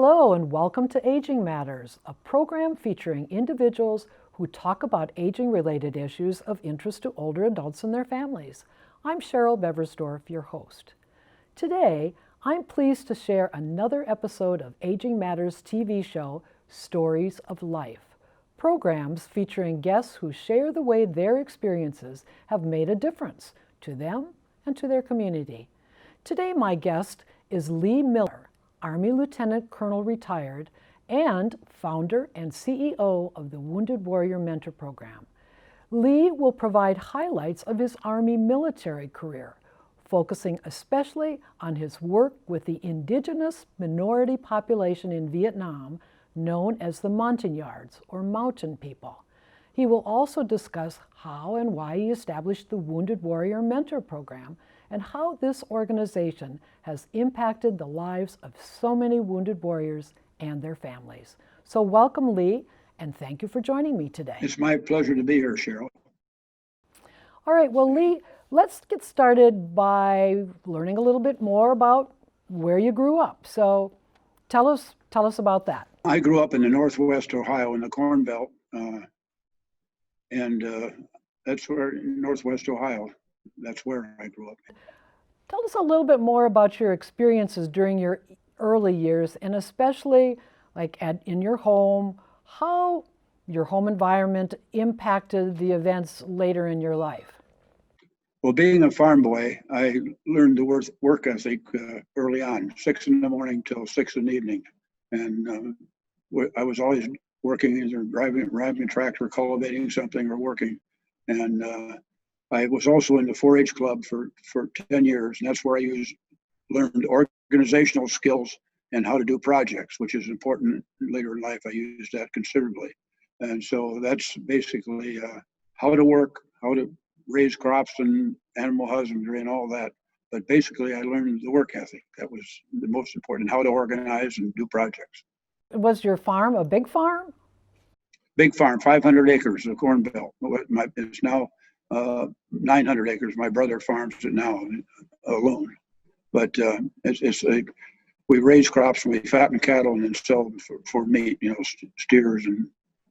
Hello and welcome to Aging Matters, a program featuring individuals who talk about aging-related issues of interest to older adults and their families. I'm Cheryl Beversdorf, your host. Today, I'm pleased to share another episode of Aging Matters TV show, Stories of Life, programs featuring guests who share the way their experiences have made a difference to them and to their community. Today, my guest is Lee Miller, Army Lieutenant Colonel retired, and founder and CEO of the Wounded Warrior Mentor Program. Lee will provide highlights of his Army military career, focusing especially on his work with the indigenous minority population in Vietnam, known as the Montagnards, or mountain people. He will also discuss how and why he established the Wounded Warrior Mentor Program and how this organization has impacted the lives of so many wounded warriors and their families. So welcome, Lee, and thank you for joining me today. It's my pleasure to be here, Cheryl. All right, well, Lee, let's get started by learning a little bit more about where you grew up. So tell us about that. I grew up in the Northwest Ohio in the Corn Belt, and that's where, Northwest Ohio, that's where I grew up. Tell us a little bit more about your experiences during your early years, and especially like in your home, how your home environment impacted the events later in your life. Well, being a farm boy, I learned the work ethic early on, 6 in the morning till 6 in the evening. And I was always working, either driving a tractor, cultivating something, or working. And I was also in the 4-H club for 10 years, and that's where I learned organizational skills and how to do projects, which is important later in life. I used that considerably. And so that's basically how to work, how to raise crops and animal husbandry and all that. But basically, I learned the work ethic. That was the most important, how to organize and do projects. Was your farm a big farm? Big farm, 500 acres of Corn Belt. It's now 900 acres. My brother farms it now alone. But we raise crops and we fatten cattle and then sell them for meat, steers and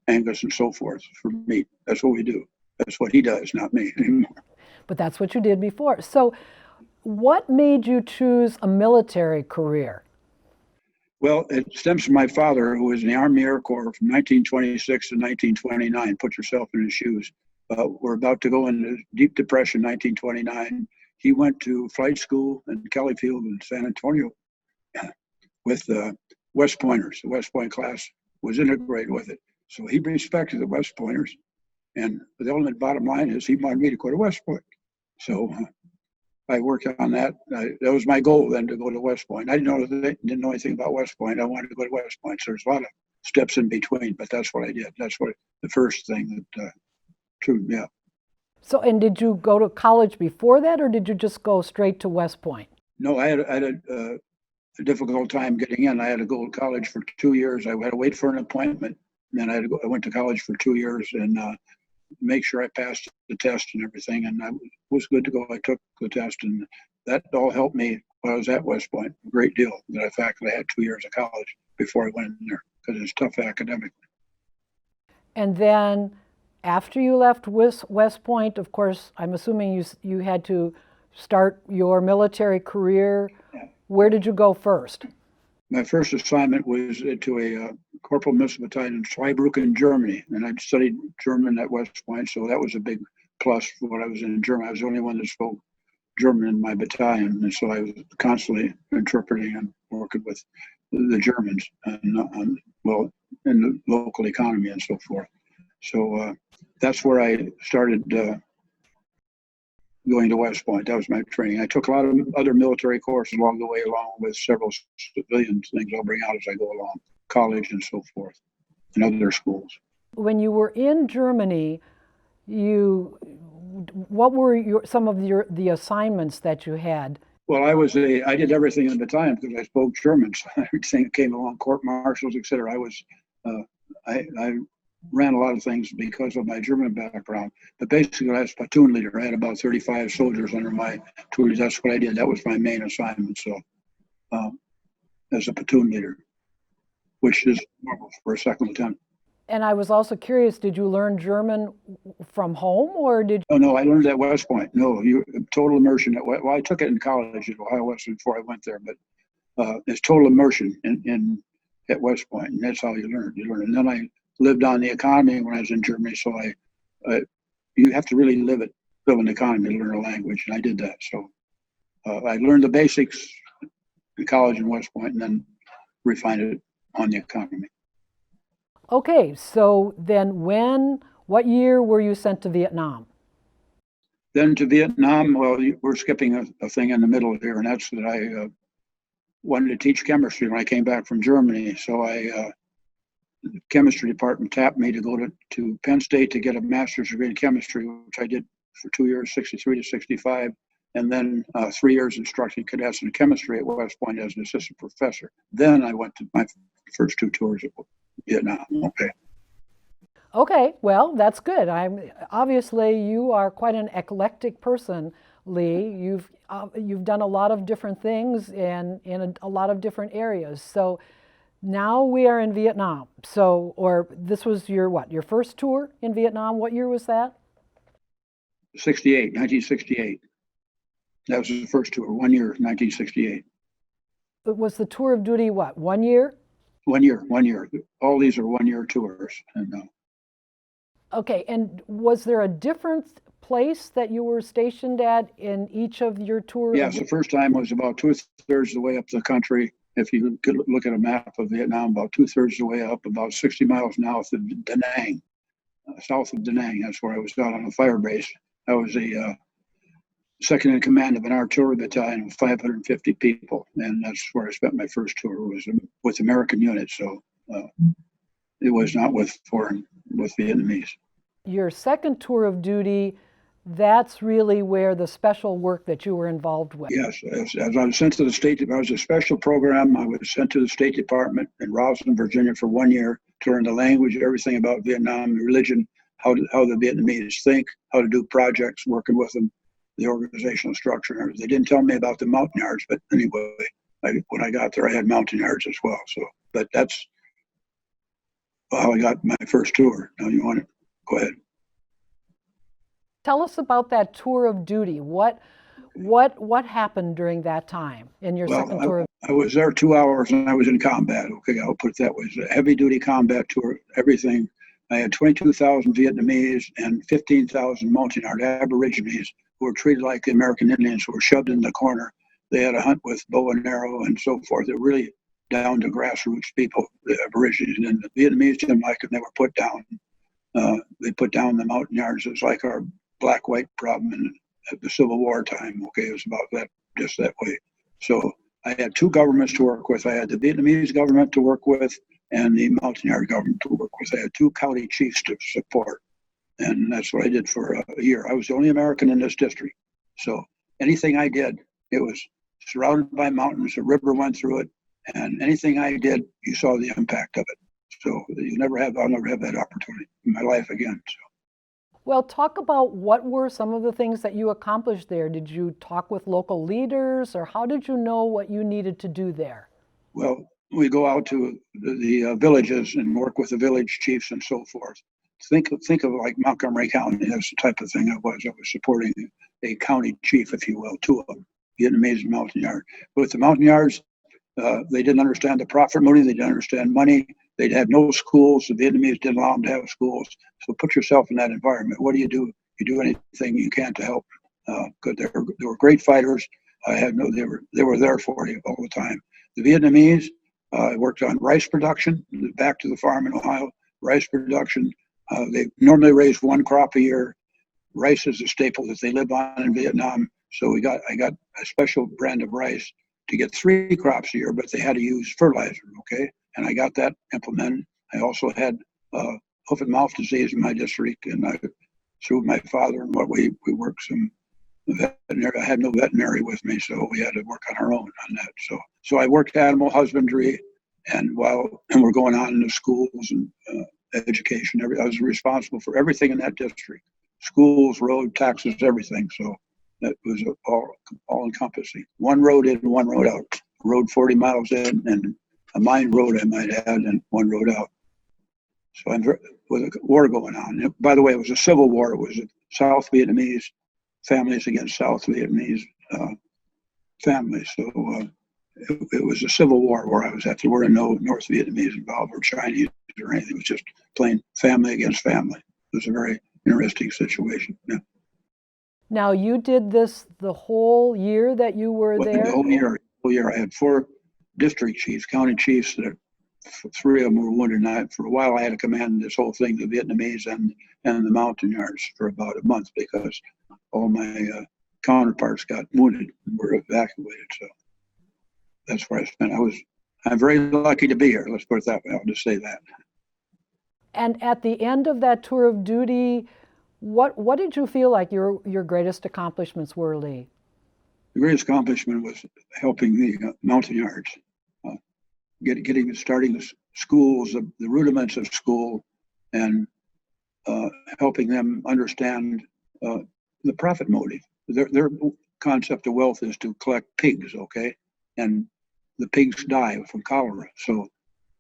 Angus and so forth for meat. That's what we do. That's what he does, not me anymore. But that's what you did before. So what made you choose a military career? Well, it stems from my father, who was in the Army Air Corps from 1926 to 1929. Put yourself in his shoes. We're about to go into Deep Depression, 1929. He went to flight school in Kelly Field in San Antonio with West Pointers. The West Point class was integrated with it. So he respected the West Pointers. And the ultimate bottom line is he wanted me to go to West Point. So I worked on that. That was my goal then, to go to West Point. I didn't know anything about West Point. I wanted to go to West Point. So there's a lot of steps in between, but that's what I did. That's what the first thing that, true, yeah. So, and did you go to college before that, or did you just go straight to West Point? No, I had a difficult time getting in. I had to go to college for 2 years. I had to wait for an appointment. And then I went to college for 2 years and make sure I passed the test and everything. And I was good to go. I took the test, and that all helped me while I was at West Point a great deal. The fact that I had 2 years of college before I went in there, because it's tough academically. And then after you left West Point, of course, I'm assuming you had to start your military career. Yeah. Where did you go first? My first assignment was to a Corporal Missile Battalion in Zweibrücken, Germany, and I'd studied German at West Point, so that was a big plus for when I was in Germany. I was the only one that spoke German in my battalion, and so I was constantly interpreting and working with the Germans and in the local economy and so forth. So that's where I started going to West Point. That was my training. I took a lot of other military courses along the way, along with several civilian things I'll bring out as I go along, college and so forth, and other schools. When you were in Germany, what were some of the assignments that you had? Well, I did everything in the battalion because I spoke German, so everything that came along, court martials, etc. I ran a lot of things because of my German background. But basically, I was platoon leader. I had about 35 soldiers under my tutelage. That's what I did. That was my main assignment. So, as a platoon leader. which is normal for a second lieutenant. And I was also curious, did you learn German from home or did Oh, no, I learned at West Point. No, total immersion. Well, I took it in college at Ohio Western before I went there, but it's total immersion in at West Point, and that's how you learn. You learn, and then I lived on the economy when I was in Germany. So you have to really live in the economy to learn a language, and I did that. So I learned the basics in college in West Point, and then refined it on the economy. Okay, so then what year were you sent to Vietnam? Then to Vietnam, well, we're skipping a thing in the middle here, and that's that I wanted to teach chemistry when I came back from Germany. So the chemistry department tapped me to go to Penn State to get a master's degree in chemistry, which I did for 2 years, 63 to 65, and then 3 years instructing cadets in chemistry at West Point as an assistant professor. Then I went to my first 2 tours of Vietnam. Okay. Okay, well, that's good. Obviously you are quite an eclectic person, Lee. You've done a lot of different things in a lot of different areas. So now we are in Vietnam. So, or this was your first tour in Vietnam? What year was that? 1968. That was the first tour, 1 year, 1968. It was the tour of duty, what, 1 year? 1 year, 1 year. All these are 1 year tours. And Okay, and was there a different place that you were stationed at in each of your tours? yes, the first time was about 2/3 of the way up the country. If you could look at a map of Vietnam, about 2/3 of the way up, about 60 miles south of Da Nang. South of Da Nang, that's where I was out on a fire base. I was a second in command of an artillery battalion of 550 people, and that's where I spent my first tour. Was with American units, so it was not with Vietnamese. Your second tour of duty, that's really where the special work that you were involved with. Yes, as I was sent to the State Department, I was a special program. I was sent to the State Department in Rosslyn, Virginia for 1 year to learn the language, everything about Vietnam, religion, how the Vietnamese think, how to do projects, working with them, the organizational structure and everything. They didn't tell me about the Montagnards, but anyway, when I got there, I had Montagnards as well. So, but that's how I got my first tour. Now you want to go ahead. Tell us about that tour of duty. What happened during that time in your second tour of I was there 2 hours and I was in combat. Okay, I'll put it that way. It was a heavy duty combat tour, everything. I had 22,000 Vietnamese and 15,000 Montagnard Aborigines who were treated like the American Indians, who were shoved in the corner. They had to hunt with bow and arrow and so forth. They're really down to grassroots people, the Aborigines. And the Vietnamese didn't like them. They were put down. They put down the Montagnards. It was like our black-white problem at the Civil War time. Okay, it was about that, just that way. So I had 2 governments to work with. I had the Vietnamese government to work with and the Montagnard government to work with. I had 2 county chiefs to support. And that's what I did for a year. I was the only American in this district. So anything I did, it was surrounded by mountains. A river went through it. And anything I did, you saw the impact of it. So I'll never have that opportunity in my life again. So. Well, talk about what were some of the things that you accomplished there. Did you talk with local leaders, or how did you know what you needed to do there? Well, we go out to the villages and work with the village chiefs and so forth. Think of like Montgomery County. That's the type of thing I was. I was supporting a county chief, if you will, 2 of them, Vietnamese and Montagnard. With the Montagnards, they didn't understand the profit motive. They didn't understand money. They'd had no schools. The Vietnamese didn't allow them to have schools. So put yourself in that environment. What do? You do anything you can to help. Good. They were great fighters. They were there for you all the time. The Vietnamese worked on rice production. Back to the farm in Ohio, rice production. They normally raise 1 crop a year. Rice is a staple that they live on in Vietnam. So I got a special brand of rice to get 3 crops a year, but they had to use fertilizer. Okay. And I got that implemented. I also had hoof and mouth disease in my district, and through my father and what we worked some veterinary. I had no veterinary with me, so we had to work on our own on that. So I worked animal husbandry, and we're going on in the schools and education. I was responsible for everything in that district: schools, road, taxes, everything. So that was all encompassing. 1 road in, 1 road out. Road 40 miles in and a mine road, I might add, and one road out. So with a war going on. By the way, it was a civil war. It was South Vietnamese families against South Vietnamese families. So it was a civil war where I was at. There were no North Vietnamese involved or Chinese or anything. It was just plain family against family. It was a very interesting situation. Yeah. Now, you did this the whole year that you were there? The whole year. I had 4 district chiefs, county chiefs, that 3 of them were wounded. And for a while, I had to command this whole thing, the Vietnamese and the Montagnards, for about a month because all my counterparts got wounded and were evacuated. So that's where I spent. I'm very lucky to be here. Let's put it that way. I'll just say that. And at the end of that tour of duty, what did you feel like your greatest accomplishments were, Lee? The greatest accomplishment was helping the Montagnards, starting the schools, the rudiments of school, and helping them understand the profit motive. Their concept of wealth is to collect pigs, okay, and the pigs die from cholera. So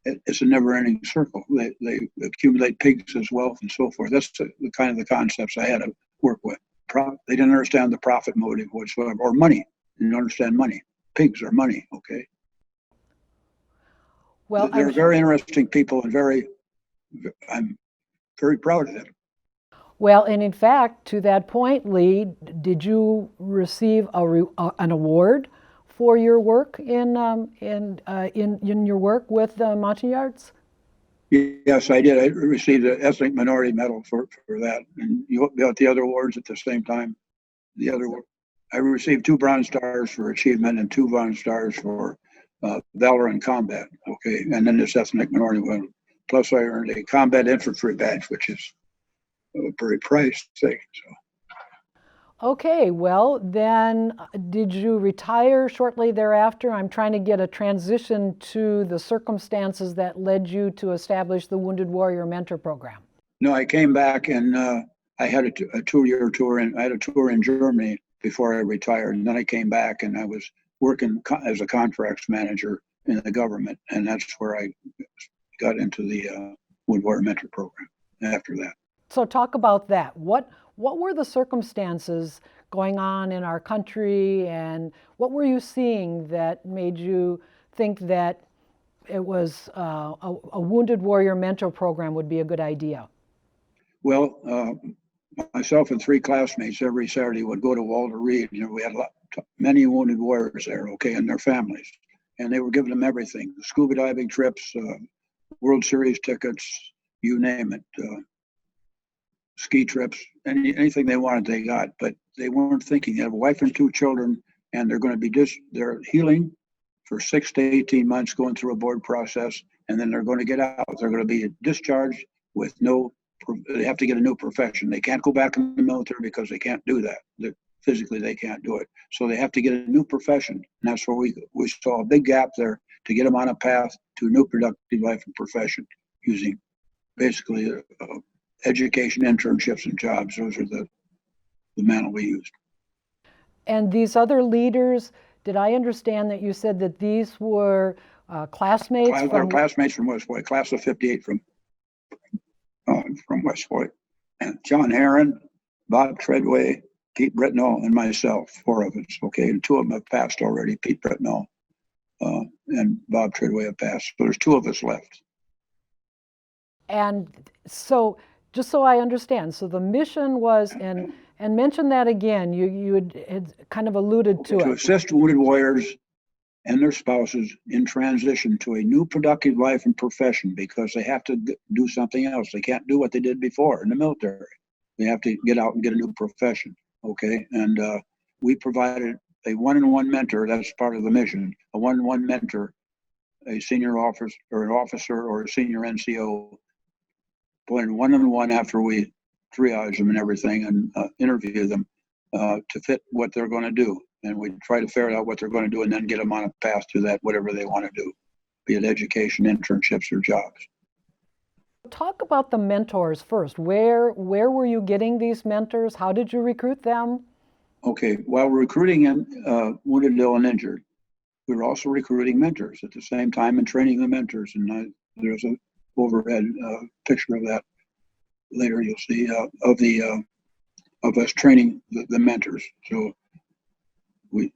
it's a never-ending circle. They accumulate pigs as wealth and so forth. That's the kind of the concepts I had to work with. They didn't understand the profit motive whatsoever, or money. They didn't understand money. Pigs are money, okay? Well, they're very interesting people, and I'm very proud of them. Well, and in fact, to that point, Lee, did you receive an award for your work in your work with the Montagnards? Yes, I did. I received an ethnic minority medal for that, and you got the other awards at the same time. I received 2 Bronze Stars for achievement and 2 Bronze Stars for valor in combat. Okay, and then this ethnic minority medal. Plus, I earned a combat infantry badge, which is a very prized thing. So. Okay, well, then did you retire shortly thereafter? I'm trying to get a transition to the circumstances that led you to establish the Wounded Warrior Mentor Program. No, I came back and I had a 2-year tour, and I had a tour in Germany before I retired. And then I came back and I was working as a contracts manager in the government. And that's where I got into the Wounded Warrior Mentor Program after that. So talk about that. What were the circumstances going on in our country, and what were you seeing that made you think that it was a Wounded Warrior Mentor Program would be a good idea? Well, myself and 3 classmates every Saturday would go to Walter Reed. We had many wounded warriors there, okay, and their families, and they were giving them everything: scuba diving trips, World Series tickets, you name it. Ski trips, anything they wanted, they got, but they weren't thinking. They have a wife and 2 children, and they're going to be they're healing for 6 to 18 months, going through a board process, and then they're going to get out. They're going to be discharged with they have to get a new profession. They can't go back in the military because they can't do that. Physically, they can't do it. So they have to get a new profession. And that's where we saw a big gap there to get them on a path to a new productive life and profession using basically education, internships, and jobs. Those are the manner we used. And these other leaders, did I understand that you said that these were classmates? Classmates from West Point, class of '58 from West Point, and John Herron, Bob Treadway, Pete Britnell, and myself, 4 of us. Okay, and 2 of them have passed already. Pete Britnell and Bob Treadway have passed. So there's 2 of us left. And so, just so I understand, so the mission was, and mention that again, you had kind of alluded to it. To assist wounded warriors and their spouses in transition to a new productive life and profession, because they have to do something else. They can't do what they did before in the military. They have to get out and get a new profession, okay? And we provided a one-on-one mentor. That's part of the mission. A one-on-one mentor, a senior officer or an officer or a senior NCO, appointed one-on-one after we triage them and everything and interview them to fit what they're going to do. And we try to figure out what they're going to do and then get them on a path to that, whatever they want to do, be it education, internships, or jobs. Talk about the mentors first. Where were you getting these mentors? How did you recruit them? Okay, while recruiting in wounded, ill, and injured, we were also recruiting mentors at the same time and training the mentors. And there's a overhead picture of that later. You'll see of us training the mentors. So we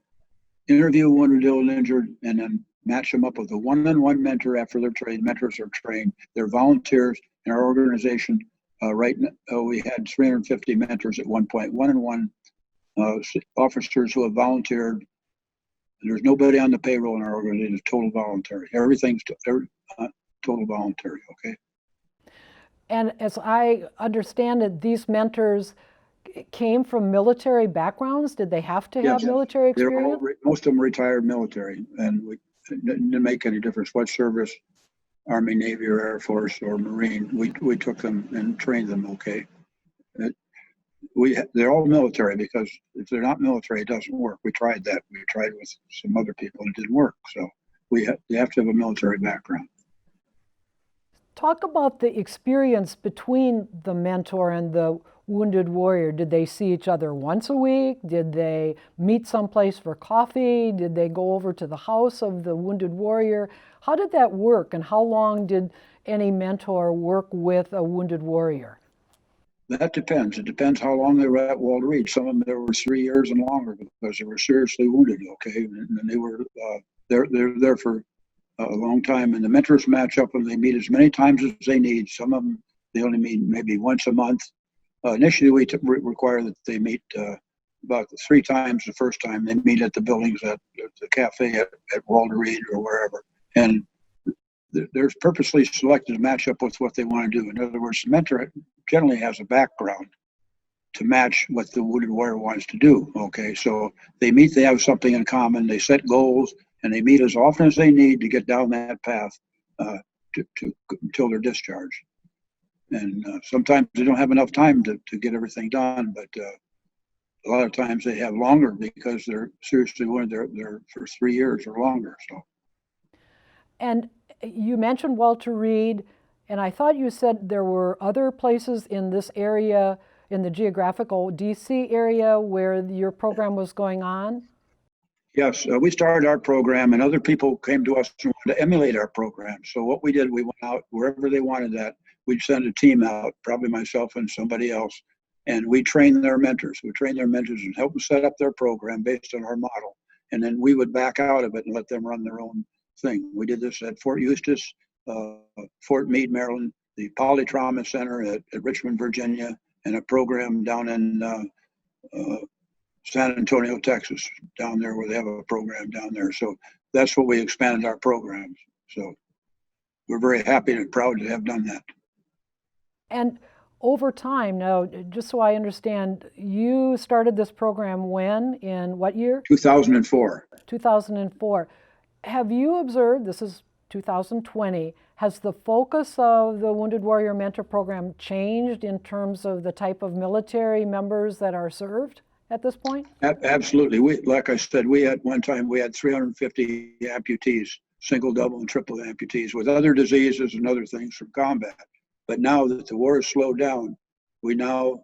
interview wounded, ill, and injured, and then match them up with a one-on-one mentor after they're trained. Mentors are trained. They're volunteers in our organization. Right now, we had 350 mentors at one point, one-on-one officers who have volunteered. There's nobody on the payroll in our organization. It's total voluntary. Everything's total voluntary, okay? And as I understand it, these mentors came from military backgrounds. Did they have to have military experience? Most of them retired military, and it didn't make any difference what service, Army, Navy, or Air Force, or Marine. We took them and trained them, okay? They're all military, because if they're not military, it doesn't work. We tried that. We tried with some other people, and it didn't work. So they have to have a military background. Talk about the experience between the mentor and the wounded warrior. Did they see each other once a week? Did they meet someplace for coffee? Did they go over to the house of the wounded warrior? How did that work, and how long did any mentor work with a wounded warrior? That depends. It depends how long they were at Walter Reed. Some of them, there were 3 years and longer because they were seriously wounded, okay? And they were they're there for a long time. And the mentors match up, and they meet as many times as they need. Some of them, they only meet maybe once a month. Initially, we require that they meet about 3 times the first time. They meet at the buildings, at the cafe at Walter Reed or wherever. And they're purposely selected to match up with what they want to do. In other words, the mentor generally has a background to match what the wounded warrior wants to do. Okay, so they meet, they have something in common, they set goals, and they meet as often as they need to get down that path until they're discharged. And sometimes they don't have enough time to get everything done, but a lot of times they have longer because they're seriously wounded. They're for 3 years or longer. So. And you mentioned Walter Reed, and I thought you said there were other places in this area, in the geographical DC area, where your program was going on? Yes, we started our program, and other people came to us and wanted to emulate our program. So what we did, we went out wherever they wanted that. We'd send a team out, probably myself and somebody else, and we trained their mentors. We trained their mentors and helped them set up their program based on our model. And then we would back out of it and let them run their own thing. We did this at Fort Eustis, Fort Meade, Maryland, the Poly Trauma Center at Richmond, Virginia, and a program down in San Antonio, Texas, down there where they have a program down there. So that's what we expanded our programs. So we're very happy and proud to have done that. And over time, now, just so I understand, you started this program when, in what year? 2004. 2004. Have you observed, this is 2020, has the focus of the Wounded Warrior Mentor Program changed in terms of the type of military members that are served at this point? Absolutely. Like I said, at one time we had 350 amputees, single, double, and triple amputees with other diseases and other things from combat. But now that the war has slowed down, we now,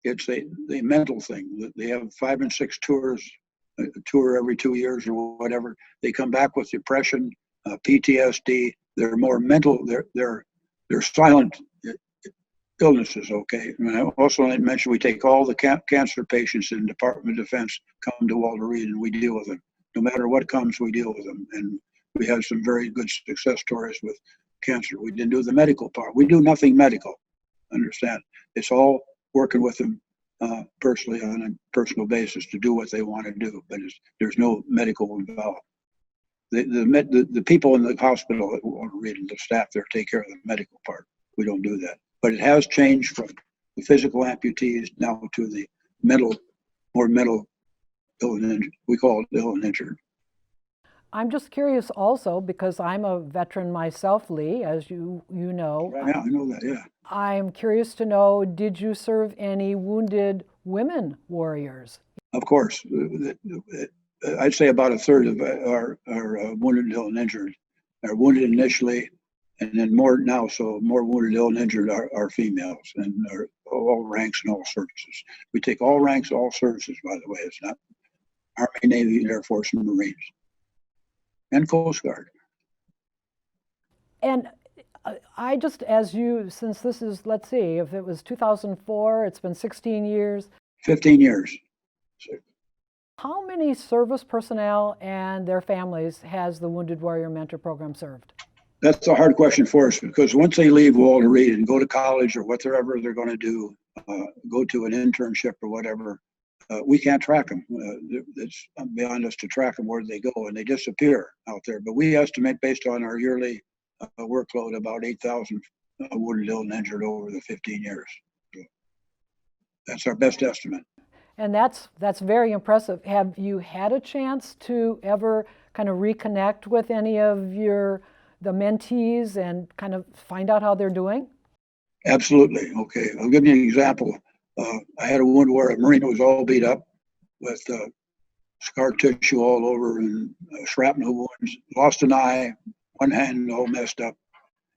it's the mental thing. They have 5 and 6 tours, a tour every 2 years or whatever. They come back with depression, PTSD. They're more mental. They're silent illnesses. Okay. And I also mentioned we take all the cancer patients in the Department of Defense come to Walter Reed, and we deal with them. No matter what comes, we deal with them. And we have some very good success stories with cancer. We didn't do the medical part. We do nothing medical. Understand? It's all working with them personally on a personal basis to do what they want to do. But there's no medical involved. The people in the hospital at Walter Reed and the staff there take care of the medical part. We don't do that. But it has changed from the physical amputees now to the more mental ill and injured. We call it ill and injured. I'm just curious also, because I'm a veteran myself, Lee, as you know. Right, yeah, I know that, yeah. I'm curious to know, did you serve any wounded women warriors? Of course. I'd say about a third of our wounded, ill, and injured are wounded initially, and then more now, so more wounded, ill, and injured are females, and are all ranks and all services. We take all ranks, all services, by the way. It's not Army, Navy, Air Force, and Marines. and Coast Guard. And I just, since this is, let's see, if it was 2004, it's been 16 years. 15 years. How many service personnel and their families has the Wounded Warrior Mentor Program served? That's a hard question for us, because once they leave Walter Reed and go to college or whatever they're going to do, go to an internship or whatever, we can't track them. It's beyond us to track them where they go, and they disappear out there. But we estimate, based on our yearly workload, about 8,000 wounded, ill, and injured over the 15 years. So that's our best estimate. And that's very impressive. Have you had a chance to ever kind of reconnect with any of the mentees and kind of find out how they're doing? Absolutely. Okay, I'll give you an example. I had a wound where a Marine was all beat up with scar tissue all over and shrapnel wounds, lost an eye, one hand all messed up,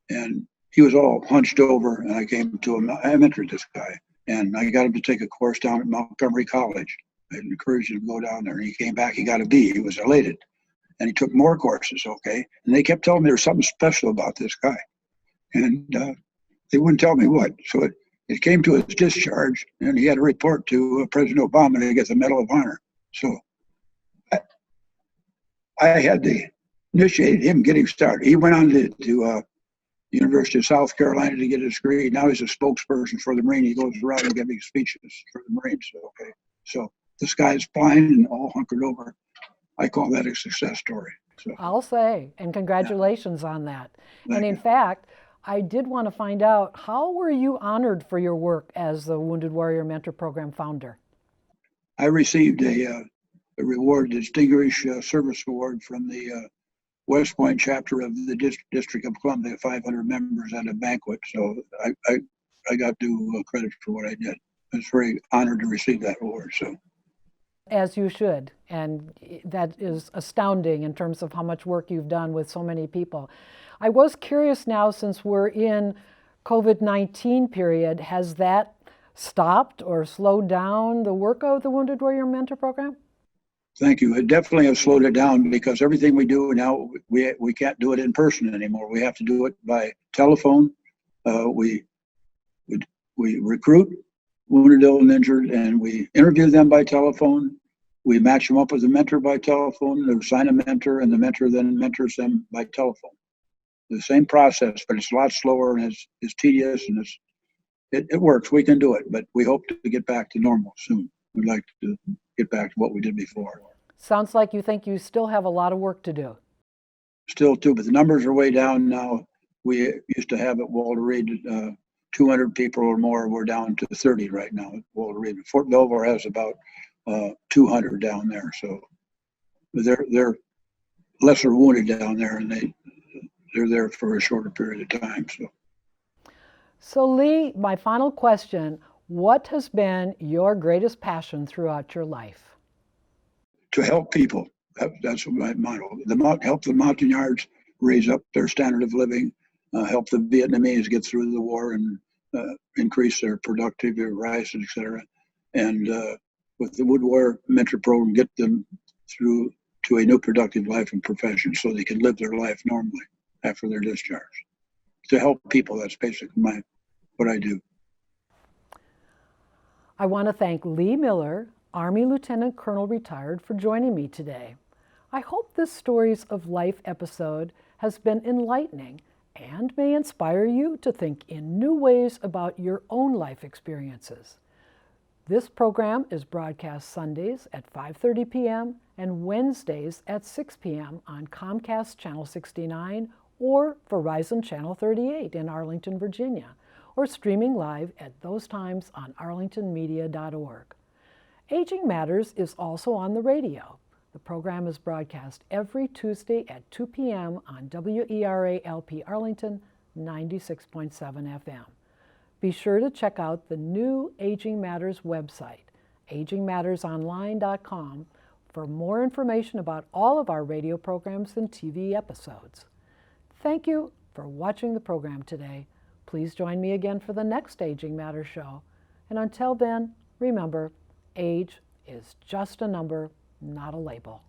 and he was all hunched over. And I came to him. I mentored this guy, and I got him to take a course down at Montgomery College. I encouraged him to go down there, and he came back. He got a B. He was elated, and he took more courses. Okay, and they kept telling me there was something special about this guy, and they wouldn't tell me what. So it came to his discharge, and he had to report to President Obama to get the Medal of Honor. So I had to initiate him getting started. He went on to University of South Carolina to get his degree. Now he's a spokesperson for the Marine. He goes around and giving speeches for the Marines. Okay, so this guy's fine and all hunkered over. I call that a success story. So, I'll say, and congratulations on that. Thank in you. fact, I did want to find out, how were you honored for your work as the Wounded Warrior Mentor Program founder? I received a reward, Distinguished Service Award, from the West Point chapter of the District of Columbia, 500 members at a banquet. So I got due credit for what I did. I was very honored to receive that award. So, As you should, and that is astounding in terms of how much work you've done with so many people. I was curious now, since we're in COVID-19 period, has that stopped or slowed down the work of the Wounded Warrior Mentor Program? thank you. It definitely has slowed it down, because everything we do now, we can't do it in person anymore. We have to do it by telephone. We recruit wounded, ill, and injured, and we interview them by telephone. We match them up with a mentor by telephone. They assign a mentor, and the mentor then mentors them by telephone. The same process, but it's a lot slower, and it's tedious, and it works. We can do it, but we hope to get back to normal soon. We'd like to get back to what we did before. Sounds like you think you still have a lot of work to do. Still too, but the numbers are way down now. We used to have at Walter Reed 200 people or more. We're down to 30 right now at Walter Reed. Fort Belvoir has about 200 down there. So they're lesser wounded down there, and they're there for a shorter period of time. So Lee, my final question, what has been your greatest passion throughout your life? To help people. That's my motto. Help the Montagnards raise up their standard of living, help the Vietnamese get through the war and increase their productivity, rise, etc. And with the Wounded Warrior Mentor Program, get them through to a new productive life and profession, so they can live their life normally after their discharge. To help people, that's basically what I do. I want to thank Lee Miller, Army Lieutenant Colonel retired, for joining me today. I hope this Stories of Life episode has been enlightening and may inspire you to think in new ways about your own life experiences. This program is broadcast Sundays at 5:30 p.m. and Wednesdays at 6 p.m. on Comcast Channel 69 or Verizon Channel 38 in Arlington, Virginia, or streaming live at those times on arlingtonmedia.org. Aging Matters is also on the radio. The program is broadcast every Tuesday at 2 p.m. on WERA-LP Arlington 96.7 FM. Be sure to check out the new Aging Matters website, agingmattersonline.com, for more information about all of our radio programs and TV episodes. Thank you for watching the program today. Please join me again for the next Aging Matters show. And until then, remember, age is just a number, not a label.